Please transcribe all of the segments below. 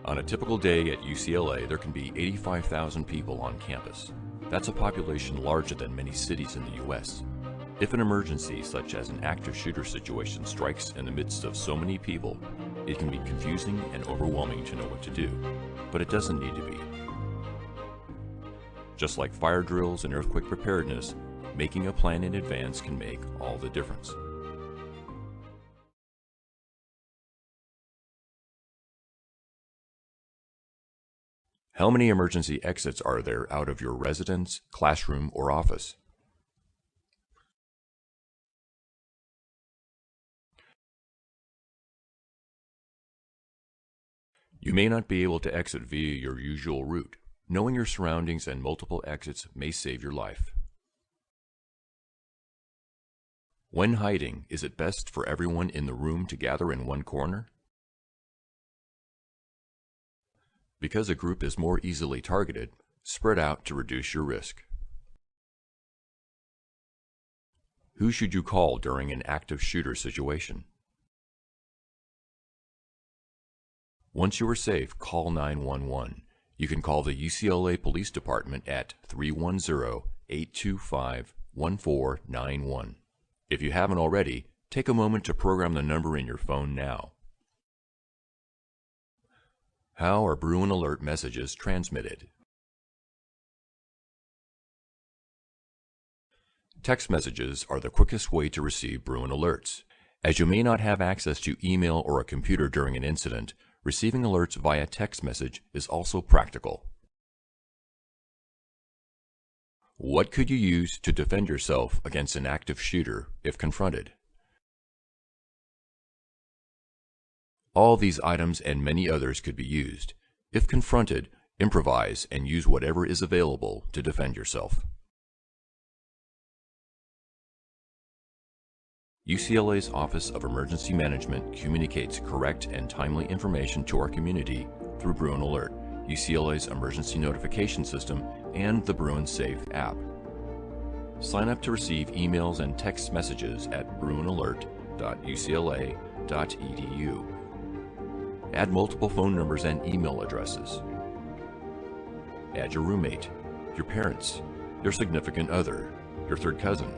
On a typical day at UCLA, there can be 85,000 people on campus. That's a population larger than many cities in the US. If an emergency, such as an active shooter situation, strikes in the midst of so many people, it can be confusing and overwhelming to know what to do, but it doesn't need to be. Just like fire drills and earthquake preparedness, making a plan in advance can make all the difference. How many emergency exits are there out of your residence, classroom, or office? You may not be able to exit via your usual route. Knowing your surroundings and multiple exits may save your life. When hiding, is it best for everyone in the room to gather in one corner? Because a group is more easily targeted, spread out to reduce your risk. Who should you call during an active shooter situation? Once you are safe, call 911. You can call the UCLA Police Department at 310-825-1491. If you haven't already, take a moment to program the number in your phone now. How are Bruin Alert messages transmitted? Text messages are the quickest way to receive Bruin alerts. As you may not have access to email or a computer during an incident, receiving alerts via text message is also practical. What could you use to defend yourself against an active shooter if confronted? All these items and many others could be used. If confronted, improvise and use whatever is available to defend yourself. UCLA's Office of Emergency Management communicates correct and timely information to our community through Bruin Alert, UCLA's emergency notification system, and the Bruin Safe app. Sign up to receive emails and text messages at bruinalert.ucla.edu. Add multiple phone numbers and email addresses. Add your roommate, your parents, your significant other, your third cousin.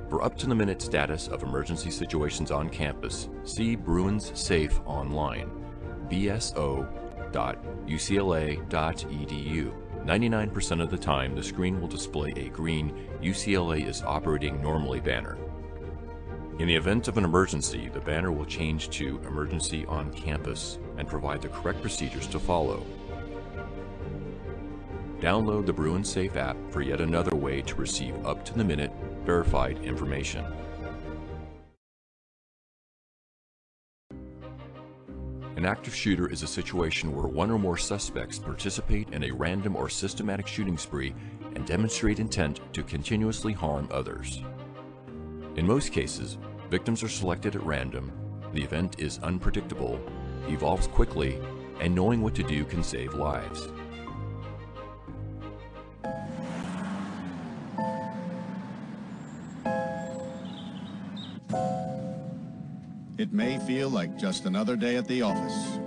For up-to-the-minute status of emergency situations on campus, see Bruin's Safe online, bso.ucla.edu. 99% of the time, the screen will display a green UCLA is operating normally banner. In the event of an emergency, the banner will change to Emergency on Campus and provide the correct procedures to follow. Download the Bruin Safe app for yet another way to receive up-to-the-minute, verified information. An active shooter is a situation where one or more suspects participate in a random or systematic shooting spree and demonstrate intent to continuously harm others. In most cases, victims are selected at random, the event is unpredictable, evolves quickly, and knowing what to do can save lives. It may feel like just another day at the office,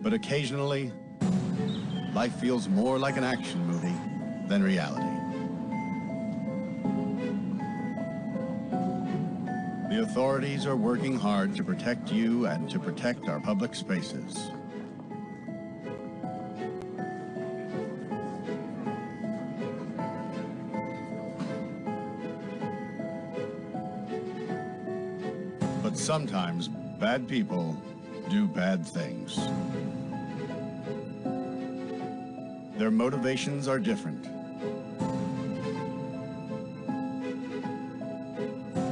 but occasionally, life feels more like an action movie than reality. The authorities are working hard to protect you and to protect our public spaces. But sometimes bad people do bad things. Their motivations are different.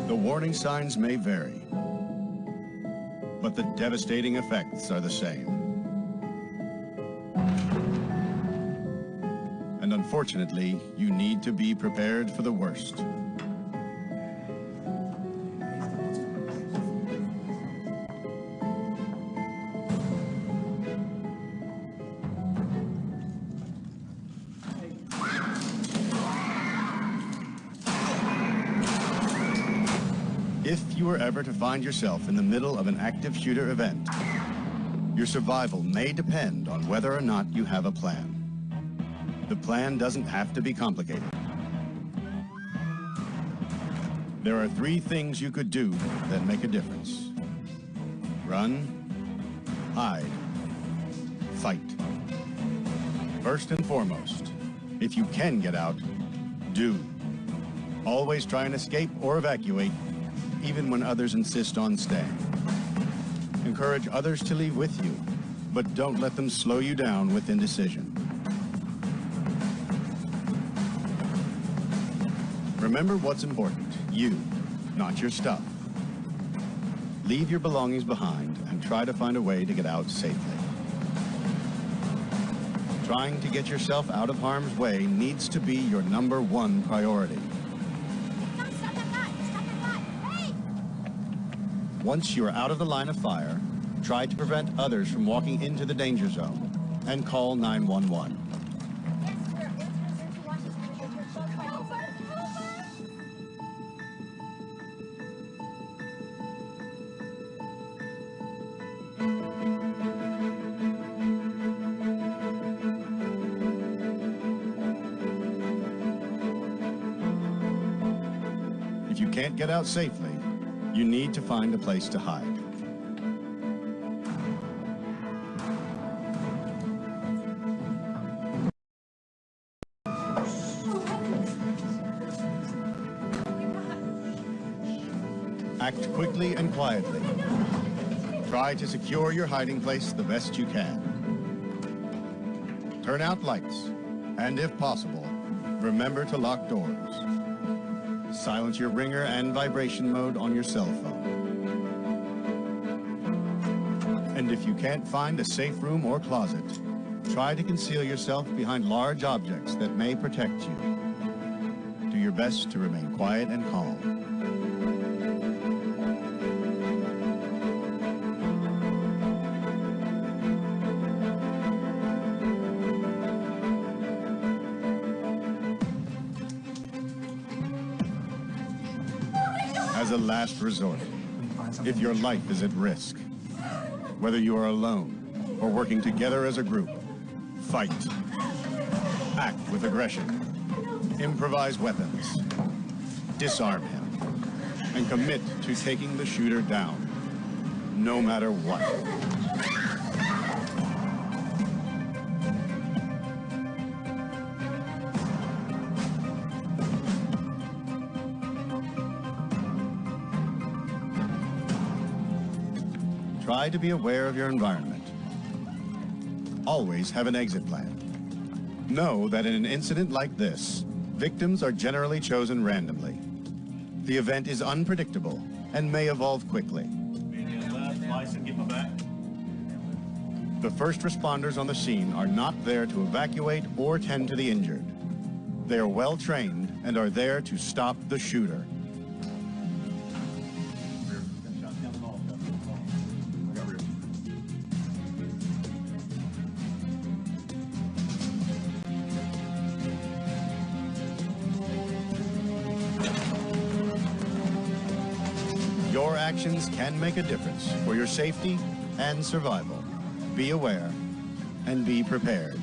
The warning signs may vary, but the devastating effects are the same. And unfortunately, you need to be prepared for the worst. If you were ever to find yourself in the middle of an active shooter event, Your survival may depend on whether or not you have a plan. The plan doesn't have to be complicated. There are 3 things you could do that make a difference. Run, hide, fight. First and foremost, if you can get out, do. Always try and escape or evacuate, even when others insist on staying. Encourage others to leave with you, but don't let them slow you down with indecision. Remember what's important, you, not your stuff. Leave your belongings behind and try to find a way to get out safely. Trying to get yourself out of harm's way needs to be your #1 priority. Once you are out of the line of fire, try to prevent others from walking into the danger zone and call 911. If you can't get out safely, you need to find a place to hide. Act quickly and quietly. Try to secure your hiding place the best you can. Turn out lights, and if possible, remember to lock doors. Silence your ringer and vibration mode on your cell phone. And if you can't find a safe room or closet, try to conceal yourself behind large objects that may protect you. Do your best to remain quiet and calm. As a last resort, if your life is at risk, whether you are alone or working together as a group, fight. Act with aggression. Improvise weapons. Disarm him. And commit to taking the shooter down, no matter what. Try to be aware of your environment. Always have an exit plan. Know that in an incident like this, victims are generally chosen randomly. The event is unpredictable and may evolve quickly. The first responders on the scene are not there to evacuate or tend to the injured. They are well trained and are there to stop the shooter. Your actions can make a difference for your safety and survival. Be aware and be prepared.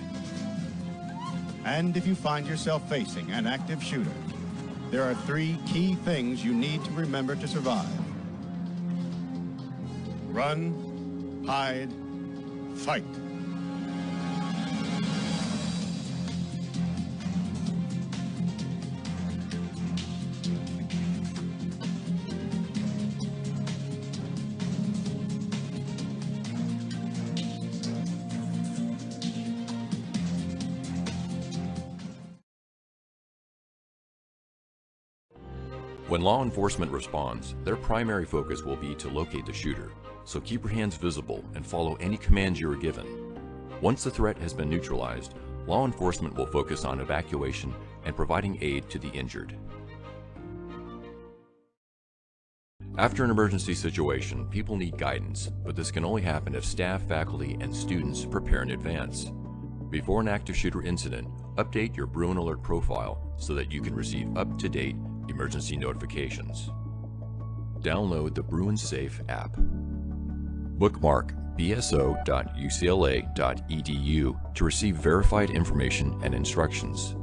And if you find yourself facing an active shooter, there are 3 key things you need to remember to survive. Run, hide, fight. When law enforcement responds, their primary focus will be to locate the shooter, so keep your hands visible and follow any commands you are given. Once the threat has been neutralized, law enforcement will focus on evacuation and providing aid to the injured. After an emergency situation, people need guidance, but this can only happen if staff, faculty, and students prepare in advance. Before an active shooter incident, update your Bruin Alert profile so that you can receive up-to-date emergency notifications. Download the Bruin Safe app. Bookmark bso.ucla.edu to receive verified information and instructions.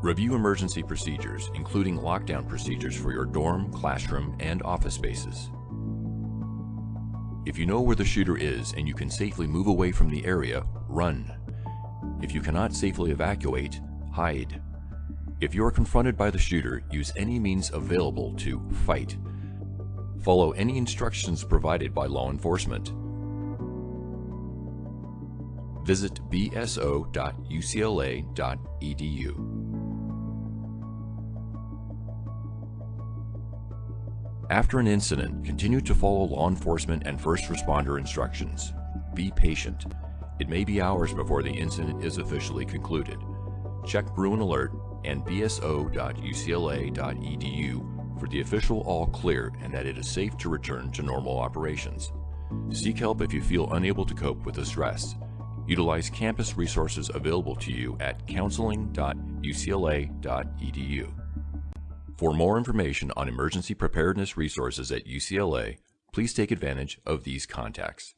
Review emergency procedures, including lockdown procedures for your dorm, classroom, and office spaces. If you know where the shooter is and you can safely move away from the area, run. If you cannot safely evacuate, hide. If you are confronted by the shooter, use any means available to fight. Follow any instructions provided by law enforcement. Visit bso.ucla.edu. After an incident, continue to follow law enforcement and first responder instructions. Be patient. It may be hours before the incident is officially concluded. Check Bruin Alert and bso.ucla.edu for the official all clear and that it is safe to return to normal operations. Seek help if you feel unable to cope with the stress. Utilize campus resources available to you at counseling.ucla.edu. For more information on emergency preparedness resources at UCLA, please take advantage of these contacts.